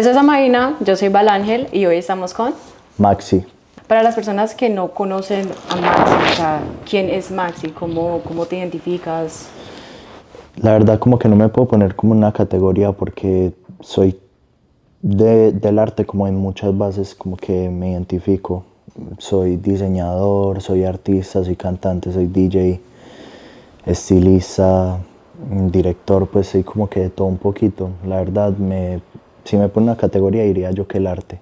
Eso es AMAINA, yo soy Ángel y hoy estamos con Maxi. Para las personas que no conocen a Maxi, o sea, ¿quién es Maxi? ¿Cómo te identificas? La verdad como que no me puedo poner como una categoría porque soy del arte como en muchas bases como que me identifico. Soy diseñador, soy artista, soy cantante, soy DJ, estilista, director, pues soy como que de todo un poquito. La verdad, si me pone una categoría diría yo que el arte.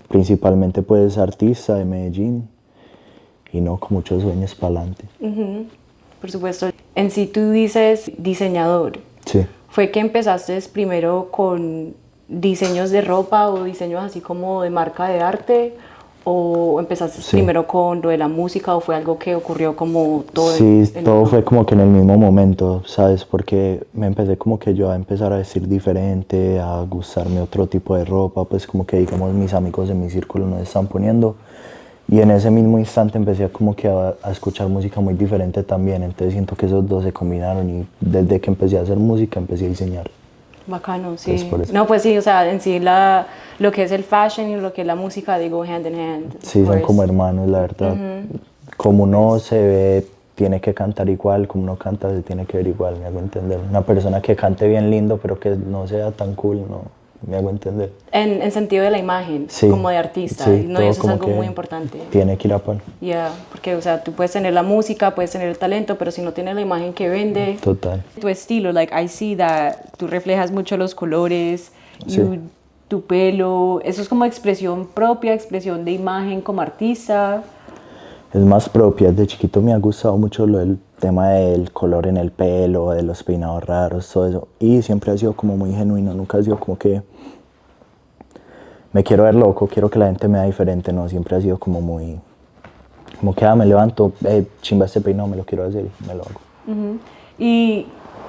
Principalmente pues artista de Medellín y no con muchos sueños para adelante. Por supuesto. En sí tú dices diseñador. Sí. ¿Fue que empezaste primero con diseños de ropa o diseños así como de marca de arte? ¿O empezaste primero con lo de la música o fue algo que ocurrió como todo? Sí, todo fue como que en el mismo momento, ¿sabes? Porque me empecé como que yo a empezar a vestir diferente, a gustarme otro tipo de ropa, pues como que digamos mis amigos en mi círculo no están poniendo. Y en ese mismo instante empecé como que a escuchar música muy diferente también, entonces siento que esos dos se combinaron y desde que empecé a hacer música empecé a diseñar. Bacano, sí. No, pues sí, o sea, en sí lo que es el fashion y lo que es la música, digo, hand in hand. Sí, son como hermanos, la verdad. Como uno se ve, tiene que cantar igual, como uno canta, se tiene que ver igual, me hago entender. Una persona que cante bien lindo, pero que no sea tan cool, no, me hago entender. En sentido de la imagen, sí, como de artista, sí, no, eso es algo muy importante. Tiene que ir a par. Porque, o sea, tú puedes tener la música, puedes tener el talento, pero si no tienes la imagen que vende. Total. Tu estilo, like, I see that tú reflejas mucho los colores, tu pelo, eso es como expresión propia, expresión de imagen como artista. Es más propia, de chiquito me ha gustado mucho el tema del color en el pelo, de los peinados raros, todo eso. Y siempre ha sido como muy genuino, nunca ha sido como que me quiero ver loco, quiero que la gente me vea diferente, no, siempre ha sido como muy, como que me levanto, chimba este peinado, me lo quiero hacer y me lo hago. Y,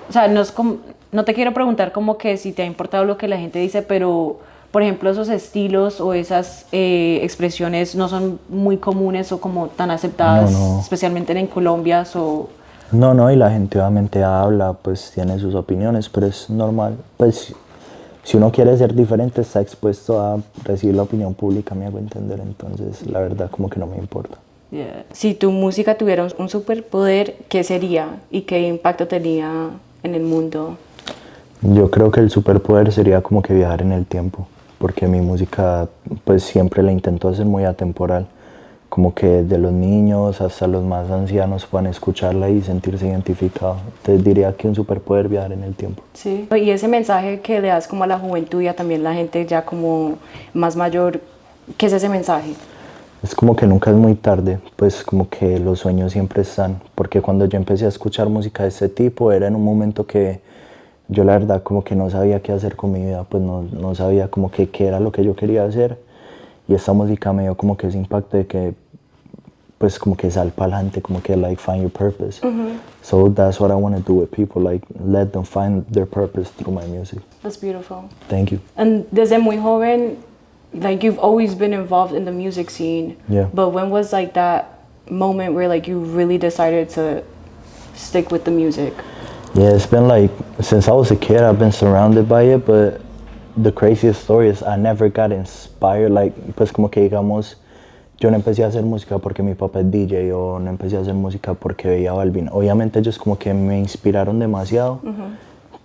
o sea, no te quiero preguntar como que si te ha importado lo que la gente dice, pero, por ejemplo, esos estilos o esas expresiones no son muy comunes o como tan aceptadas, especialmente en Colombia. No, y la gente obviamente habla, pues tiene sus opiniones, pero es normal. Pues si uno quiere ser diferente, está expuesto a recibir la opinión pública, me hago entender, entonces la verdad como que no me importa. Si tu música tuviera un superpoder, ¿qué sería y qué impacto tenía en el mundo? Yo creo que el superpoder sería como que viajar en el tiempo, porque mi música pues siempre la intento hacer muy atemporal, como que de los niños hasta los más ancianos puedan escucharla y sentirse identificados. Entonces diría que un superpoder viajar en el tiempo. Sí, y ese mensaje que le das como a la juventud y a también la gente ya como más mayor, ¿qué es ese mensaje? Es como que nunca es muy tarde, pues como que los sueños siempre están, porque cuando yo empecé a escuchar música de este tipo era en un momento que yo la verdad como que no sabía qué hacer con mi vida, pues no sabía como que qué era lo que yo quería hacer y esta música me dio como que ese impacto de que pues como que sal para adelante, como que like find your purpose. So that's what I want to do with people, like let them find their purpose through my music. That's beautiful. Thank you. And desde muy joven, like you've always been involved in the music scene. Yeah. But when was like that moment where like you really decided to stick with the music? Yeah, it's been like since I was a kid I've been surrounded by it, but the craziest story is I never got inspired, like pues como que digamos yo no empecé a hacer música porque mi papá es DJ o no empecé a hacer música porque veía a Balvin. Obviamente ellos como que me inspiraron demasiado,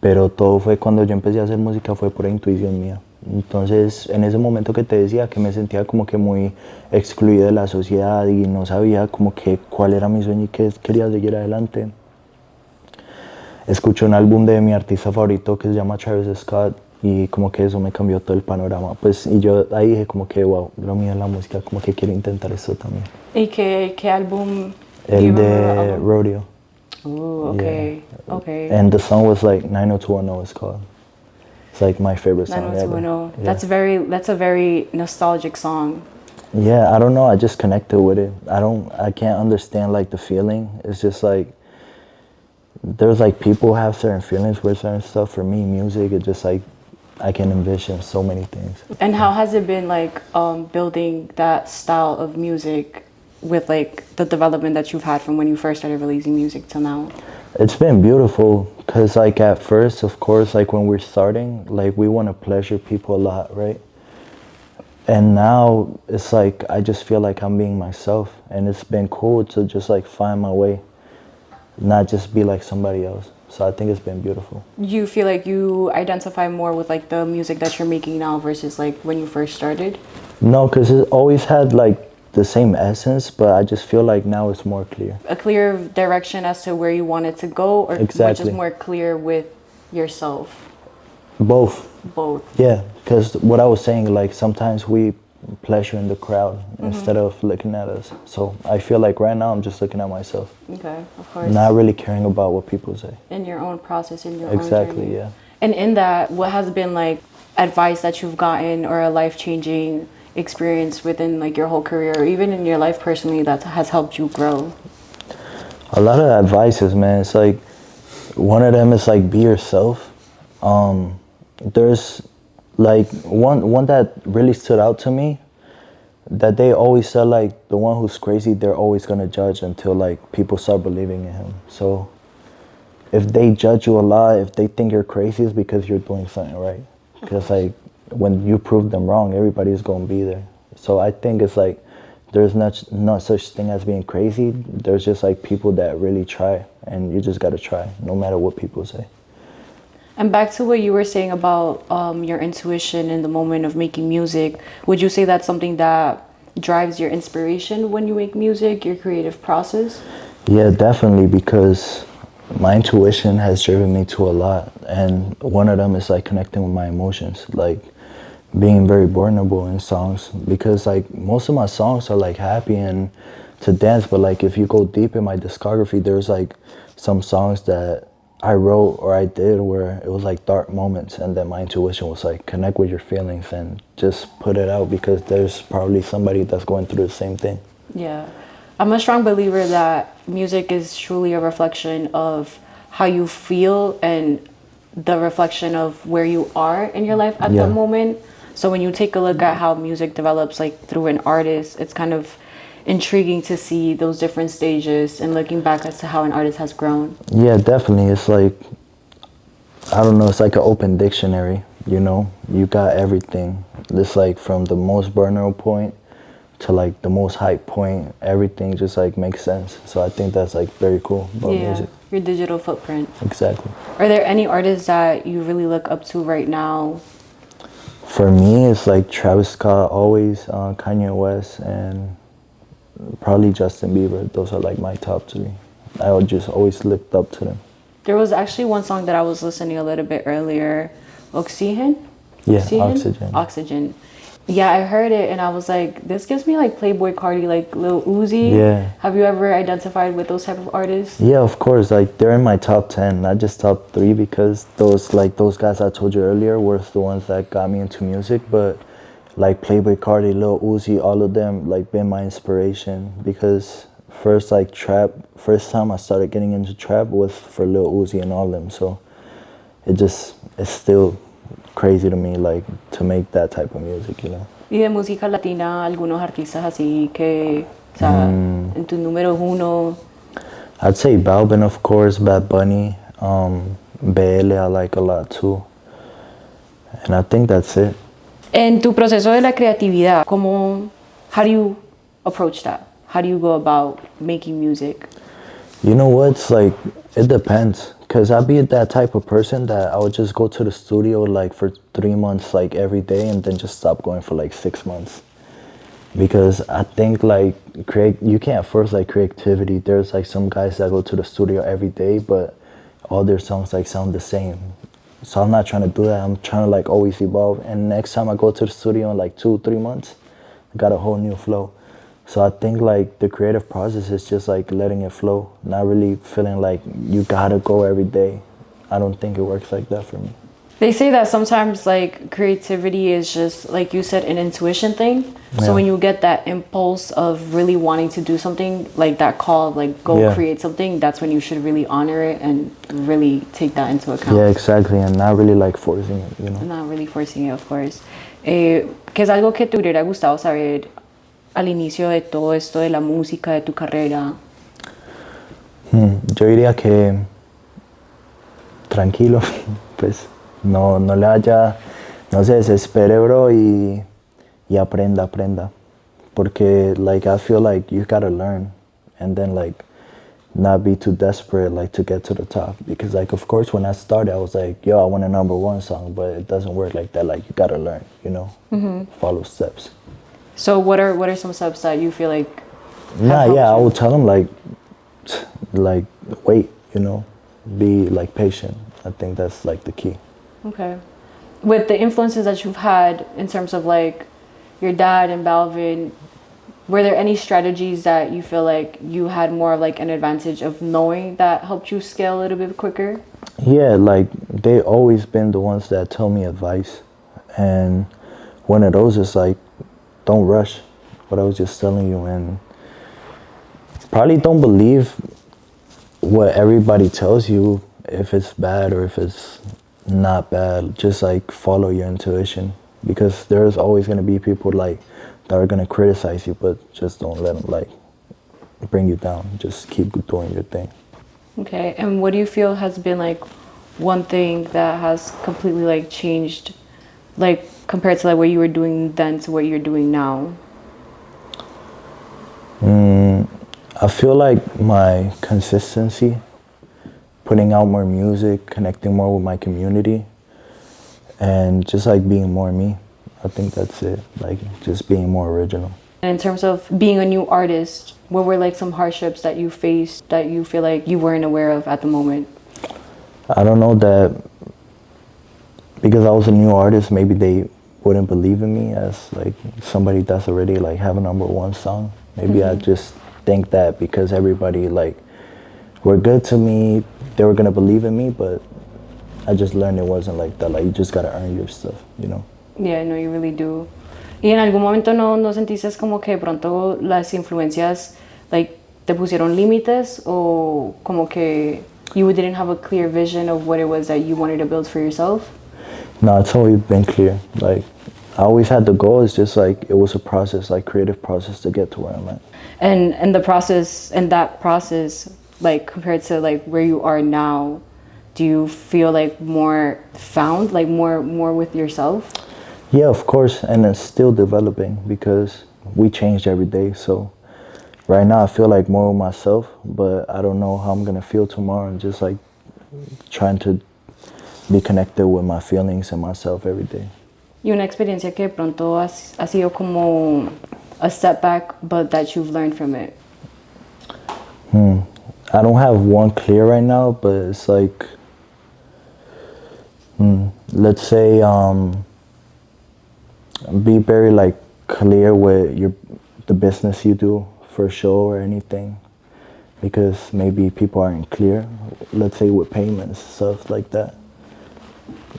pero todo fue cuando yo empecé a hacer música fue por intuición mía. Entonces, en ese momento que te decía que me sentía como que muy excluido de la sociedad y no sabía como que cuál era mi sueño y qué quería seguir adelante, escuché un álbum de mi artista favorito que se llama Travis Scott y como que eso me cambió todo el panorama. Pues, y yo ahí dije como que, wow, lo mío es la música, como que quiero intentar esto también. ¿Y qué álbum? El de Rodeo. Okay, yeah. Okay. And the song was like 90210 it's called. It's like my favorite song ever. Yeah. That's a very nostalgic song. Yeah, I don't know, I just connected with it. I can't understand like the feeling. It's just like, there's like people have certain feelings with certain stuff. For me, music, it's just like, I can envision so many things. And how has it been like building that style of music with like the development that you've had from when you first started releasing music till now? It's been beautiful Because like at first, of course, like when we're starting, like we want to pleasure people a lot, right? And now it's like I just feel like I'm being myself, and it's been cool to just like find my way, not just be like somebody else. So I think it's been beautiful. You feel like you identify more with like the music that you're making now versus like when you first started? No, because it always had like the same essence, but I just feel like now it's more clear. A clear direction as to where you want it to go, or Exactly. which is more clear with yourself? Both. Both. Yeah, because what I was saying, like sometimes we pleasure in the crowd instead of looking at us. So I feel like right now I'm just looking at myself. Okay, of course. Not really caring about what people say. In your own process, in your own Exactly, journey. yeah. And in that, what has been like advice that you've gotten or a life-changing experience within like your whole career or even in your life personally that has helped you grow? A lot of advices, man. It's like one of them is like be yourself. There's like one that really stood out to me, that they always said like the one who's crazy, they're always gonna judge until like people start believing in him. So if they judge you a lot, if they think you're crazy, it's because you're doing something right. Because like when you prove them wrong, everybody's gonna be there. So I think it's like there's not such thing as being crazy. There's just like people that really try, and you just gotta try, no matter what people say. And back to what you were saying about your intuition in the moment of making music, would you say that's something that drives your inspiration when you make music, your creative process? Yeah, definitely, because my intuition has driven me to a lot, and one of them is like connecting with my emotions, like being very vulnerable in songs, because like most of my songs are like happy and to dance, but like if you go deep in my discography, there's like some songs that I wrote or I did where it was like dark moments, and then my intuition was like connect with your feelings and just put it out, because there's probably somebody that's going through the same thing. Yeah. I'm a strong believer that music is truly a reflection of how you feel and the reflection of where you are in your life at Yeah. the moment. So when you take a look at how music develops like through an artist, it's kind of intriguing to see those different stages and looking back as to how an artist has grown. Yeah, definitely. It's like, I don't know, it's like an open dictionary, you know? You got everything. It's like from the most vulnerable point to like the most hype point, everything just like makes sense. So I think that's like very cool about music. Your digital footprint. Exactly. Are there any artists that you really look up to right now? For me, it's like Travis Scott always, Kanye West, and probably Justin Bieber. Those are like my top three. I would just always looked up to them. There was actually one song that I was listening a little bit earlier, Oxygen? Yeah, Oxygen. Oxygen. Yeah, I heard it and I was like, this gives me like Playboy Cardi, like Lil Uzi. Yeah. Have you ever identified with those type of artists? Yeah, of course. Like they're in my top 10, not just top 3, because those guys I told you earlier were the ones that got me into music. But like Playboy Cardi, Lil Uzi, all of them like been my inspiration, because first time I started getting into trap was for Lil Uzi and all them. So it's still crazy to me like to make that type of music, you know. Y de música latina, algunos artistas así que, o sea, en tu número uno. I'd say Balvin, of course, Bad Bunny, BL I like a lot too. And I think that's it. En tu proceso de la creatividad, how do you approach that? How do you go about making music? You know what? It's like, it depends. Because I'd be that type of person that I would just go to the studio like for 3 months, like every day, and then just stop going for like 6 months. Because I think like you can't force like creativity. There's like some guys that go to the studio every day, but all their songs like sound the same. So I'm not trying to do that. I'm trying to like always evolve. And next time I go to the studio in like 2-3 months, I got a whole new flow. So I think like the creative process is just like letting it flow, not really feeling like you gotta go every day. I don't think it works like that for me. They say that sometimes like creativity is just, like you said, an intuition thing. So Yeah. when you get that impulse of really wanting to do something, like that call, like go create something, that's when you should really honor it and really take that into account. Yeah, exactly, and not really like forcing it, you know. Not really forcing it, of course. ¿Qué es algo que te hubiera gustado saber al inicio de todo esto de la música, de tu carrera? Yo diría que tranquilo, pues no le haya, no se desespere, bro, y aprenda. Porque, like, I feel like you gotta learn and then, like, not be too desperate, like, to get to the top. Because, like, of course, when I started, I was like, yo, I want a #1 song, but it doesn't work like that. Like, you gotta learn, you know, follow steps. So what are some steps that you feel like Nah, helped yeah, I you? would tell them, like, wait, you know, be, like, patient. I think that's, like, the key. Okay. With the influences that you've had in terms of like your dad and Balvin, were there any strategies that you feel like you had more of like an advantage of knowing that helped you scale a little bit quicker? Yeah, like, they always been the ones that tell me advice. And one of those is, like, don't rush what I was just telling you. And probably don't believe what everybody tells you, if it's bad or if it's not bad. Just, like, follow your intuition, because there's always going to be people, like, that are going to criticize you, but just don't let them, like, bring you down. Just keep doing your thing. Okay. And what do you feel has been like one thing that has completely like changed, like compared to like what you were doing then to what you're doing now? I feel like my consistency, putting out more music, connecting more with my community, and just, like, being more me. I think that's it. Like, just being more original. And in terms of being a new artist, what were like some hardships that you faced that you feel like you weren't aware of at the moment? I don't know, that because I was a new artist, maybe they wouldn't believe in me as, like, somebody that's already, like, have a #1 song. Maybe I just think that because everybody, like, were good to me, they were gonna believe in me, but I just learned it wasn't like that. Like, you just gotta earn your stuff, you know? Yeah, no, you really do. ¿Y en algún momento no sentiste como que de pronto las influencias like te pusieron límites o como que you didn't have a clear vision of what it was that you wanted to build for yourself? No, it's always been clear. Like, I always had the goal. It's just, like, it was a process, like, creative process to get to where I'm at. And the process, and that process, like compared to like where you are now, do you feel like more found, like more with yourself? Yeah, of course, and it's still developing because we change every day. So right now I feel like more with myself, but I don't know how I'm gonna feel tomorrow, and just, like, trying to be connected with my feelings and myself every day. Y una experiencia que de pronto ha sido como a setback, but that you've learned from it. I don't have one clear right now, but it's like, let's say, be very, like, clear with the business you do for a show or anything, because maybe people aren't clear, let's say with payments, stuff like that.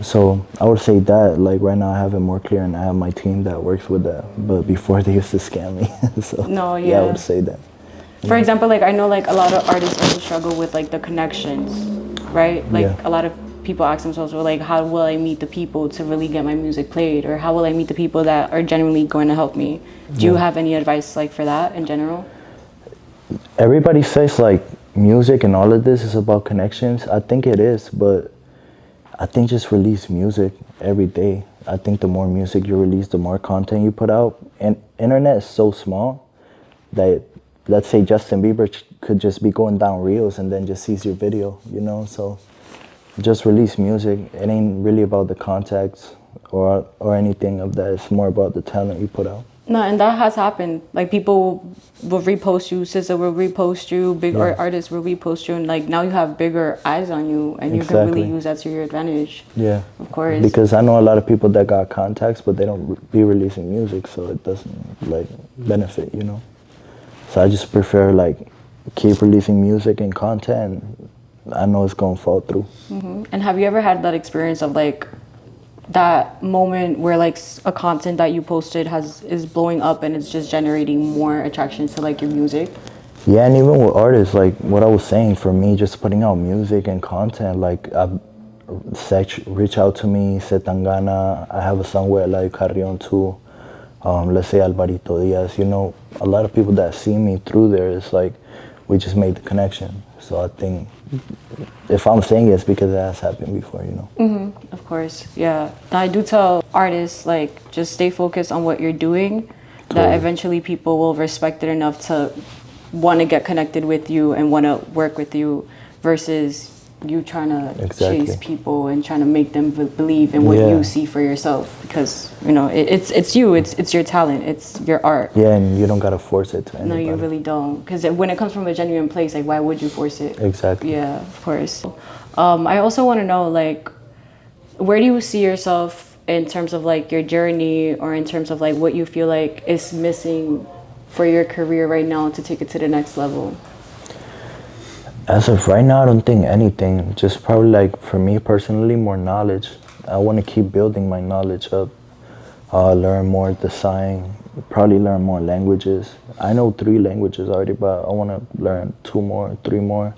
So I would say that, like, right now I have it more clear, and I have my team that works with that, but before they used to scam me. So No, yeah, I yeah. would say that. For example, like I know like a lot of artists also struggle with like the connections, right? Like Yeah. a lot of people ask themselves, well, like how will I meet the people to really get my music played, or how will I meet the people that are genuinely going to help me? Do you have any advice like for that in general? Everybody says, like, music and all of this is about connections. I think it is, but I think just release music every day. I think the more music you release, the more content you put out. And internet is so small that, let's say Justin Bieber could just be going down reels and then just sees your video, you know? So just release music. It ain't really about the contacts or anything of that. It's more about the talent you put out. No, and that has happened. Like people will repost you, SZA will repost you, big artists will repost you, and like now you have bigger eyes on you, and you can really use that to your advantage. Yeah, of course. Because I know a lot of people that got contacts, but they don't be releasing music, so it doesn't, like, benefit, you know. So I just prefer, like, keep releasing music and content. And I know it's gonna fall through. And have you ever had that experience of like that moment where like a content that you posted is blowing up and it's just generating more attraction to like your music? Yeah, and even with artists, like what I was saying, for me, just putting out music and content, like, reach out to me, Setangana. I have a song with like Carrion too. Let's say Alvarito Diaz. You know, a lot of people that see me through there, it's like we just made the connection. So I think if I'm saying it's because it has happened before, you know. Of course, yeah. I do tell artists, like, just stay focused on what you're doing, that eventually people will respect it enough to want to get connected with you and want to work with you versus you trying to chase people and trying to make them believe in what you see for yourself, because you know it's you, it's your talent, it's your art. Yeah, and you don't gotta force it to anybody. No, you really don't, because when it comes from a genuine place, like, why would you force it? Exactly. Yeah, of course. I also want to know, like, where do you see yourself in terms of like your journey, or in terms of like what you feel like is missing for your career right now to take it to the next level? As of right now, I don't think anything. Just probably, like, for me personally, more knowledge. I want to keep building my knowledge up, learn more design, probably learn more languages. I know 3 languages already, but I want to learn 2 more, 3 more.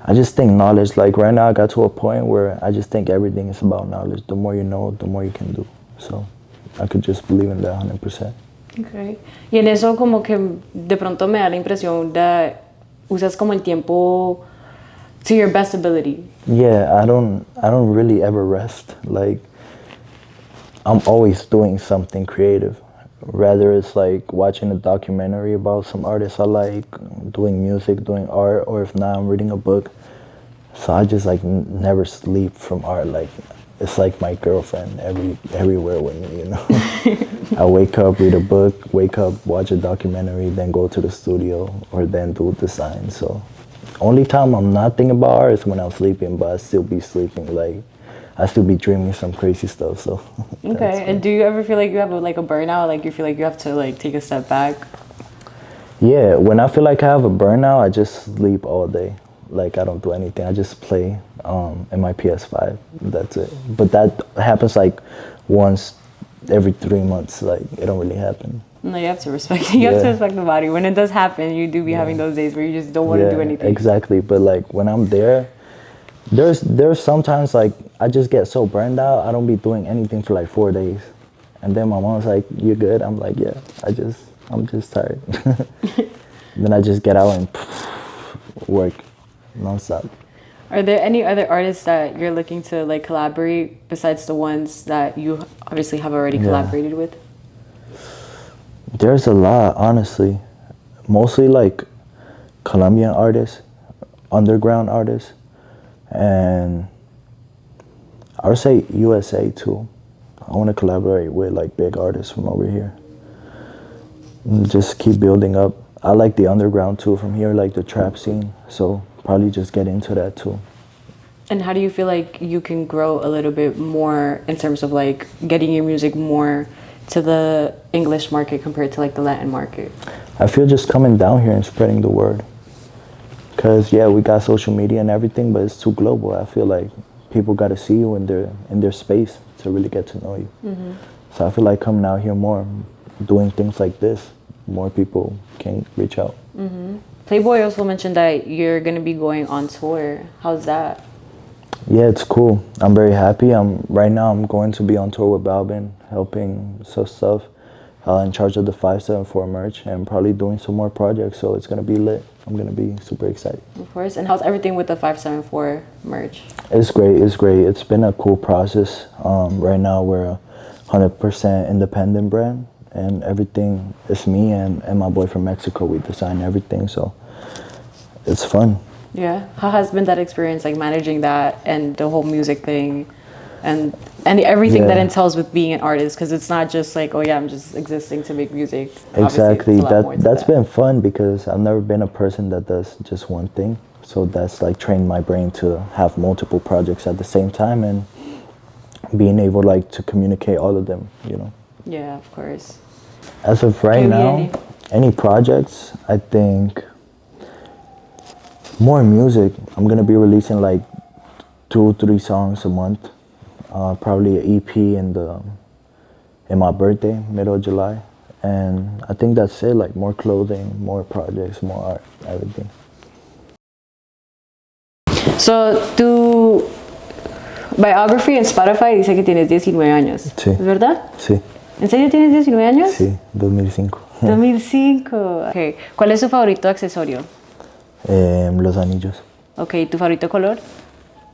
I just think knowledge, like right now I got to a point where I just think everything is about knowledge. The more you know, the more you can do. So I could just believe in that 100%. Okay. Y en eso como que de pronto me da la impresión de usas como el tiempo to your best ability. Yeah, I don't really ever rest. Like, I'm always doing something creative. Rather it's like watching a documentary about some artists I like, doing music, doing art, or if not, I'm reading a book. So I just like never sleep from art. Like, it's like my girlfriend everywhere with me, you know. I wake up, read a book, wake up, watch a documentary, then go to the studio, or then do design. So only time I'm not thinking about art is when I'm sleeping, but I still be sleeping. Like, I still be dreaming some crazy stuff. So okay. And do you ever feel like you have a burnout? Like, you feel like you have to like take a step back? Yeah, when I feel like I have a burnout, I just sleep all day. Like, I don't do anything. I just play in my PS5. That's it. But that happens like once every 3 months. Like, it don't really happen. No, you have to respect. You have to respect the body. When it does happen, you do be having those days where you just don't want to do anything. Exactly. But like when I'm there's sometimes like I just get so burned out. I don't be doing anything for like 4 days, and then my mom's like, "You good?" I'm like, "Yeah." I'm just tired. Then I just get out and work nonstop. Are there any other artists that you're looking to like collaborate besides the ones that you obviously have already collaborated with? There's a lot, honestly. Mostly like Colombian artists, underground artists, and I would say USA too. I want to collaborate with like big artists from over here. And just keep building up. I like the underground too from here, like the trap scene. So probably just get into that too. And how do you feel like you can grow a little bit more in terms of like getting your music more to the English market compared to like the Latin market? I feel just coming down here and spreading the word. Cause yeah, we got social media and everything, but it's too global. I feel like people got to see you in their space to really get to know you. Mm-hmm. So I feel like coming out here more, doing things like this, more people can reach out. Mm-hmm. Playboy also mentioned that you're gonna be going on tour. How's that? Yeah, it's cool. I'm very happy. Right now I'm going to be on tour with Balvin, helping some stuff, in charge of the 574 merch, and probably doing some more projects. So it's gonna be lit. I'm gonna be super excited. Of course. And how's everything with the 574 merch? It's great. It's great. It's been a cool process. Right now we're a 100% independent brand, and everything is me and my boy from Mexico. We design everything, so it's fun. Yeah. How has been that experience, like managing that and the whole music thing and everything that entails with being an artist? Because it's not just like, oh yeah, I'm just existing to make music. Exactly. That's been fun because I've never been a person that does just one thing. So that's like trained my brain to have multiple projects at the same time and being able like to communicate all of them, you know. Yeah, of course. As of right now, any projects, I think more music. I'm gonna be releasing like 2-3 songs a month. Probably an EP in my birthday, middle of July. And I think that's it, like more clothing, more projects, more art, everything. So, tu biography en Spotify dice que tienes 19 años. Sí. ¿Es verdad? Sí. ¿En serio tienes 19 años? Sí, 2005. 2005. Okay. ¿Cuál es tu favorito accesorio? Los anillos. Ok, ¿tu favorito color?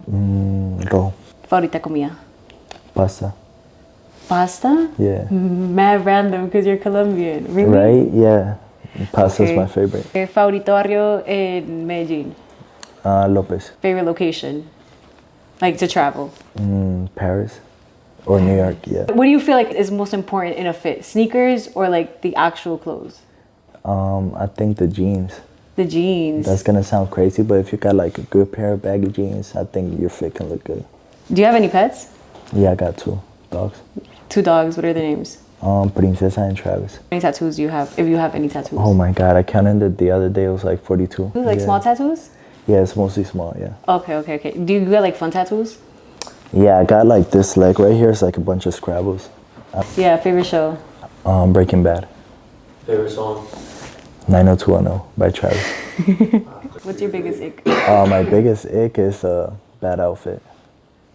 Rojo. ¿Favorita comida? Pasta. ¿Pasta? Yeah. Mad random because you're Colombian. Really? Right? Yeah. Pasta is Okay. my favorite. ¿Favorito barrio en Medellín? Lopez. Favorite location? Like to travel? Paris. Or New York, yeah. What do you feel like is most important in a fit? Sneakers or like the actual clothes? I think the jeans. The jeans. That's gonna sound crazy, but if you got like a good pair of baggy jeans, I think your fit can look good. Do you have any pets? Yeah, I got 2 dogs. 2 dogs. What are their names? Princesa and Travis. How many tattoos do you have? If you have any tattoos? Oh my God, I counted it the other day. It was like 42. Like Yeah. small tattoos? Yeah, it's mostly small. Yeah. Okay. Do you get like fun tattoos? Yeah, I got like this leg right here. It's like a bunch of Scrabbles. Yeah, favorite show? Breaking Bad. Favorite song? 90210 by Travis. What's your biggest ick? My biggest ick is a bad outfit.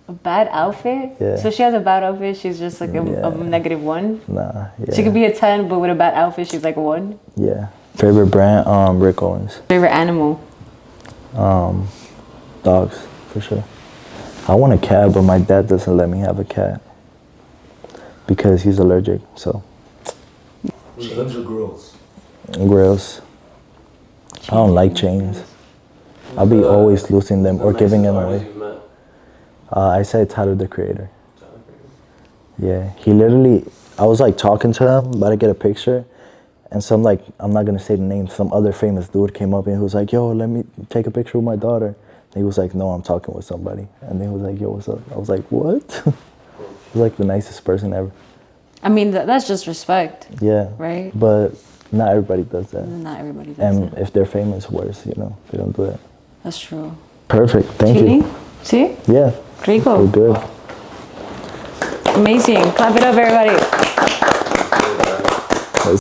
A bad outfit? Yeah. So she has a bad outfit, she's just like a -1? Nah, yeah. She could be a 10, but with a bad outfit, she's like a 1? Yeah. Favorite brand? Rick Owens. Favorite animal? Dogs, for sure. I want a cat, but my dad doesn't let me have a cat because he's allergic. So. Chains or grills? Grills. I don't like chains. I'll be always losing them or giving them away. I said Tyler, the Creator. Yeah, he literally, I was like talking to him, about to get a picture, and some like, I'm not gonna say the name, some other famous dude came up and he was like, yo, let me take a picture with my daughter. And he was like, no, I'm talking with somebody. And then he was like, yo, what's up? I was like, what? He was like the nicest person ever. I mean, that's just respect. Yeah. Right? But not everybody does that. Not everybody does And that. if they're famous, worse, you know, they don't do that. That's true. Perfect, thank you. See? Yeah, Rico. we're good. Amazing. Clap it up, everybody.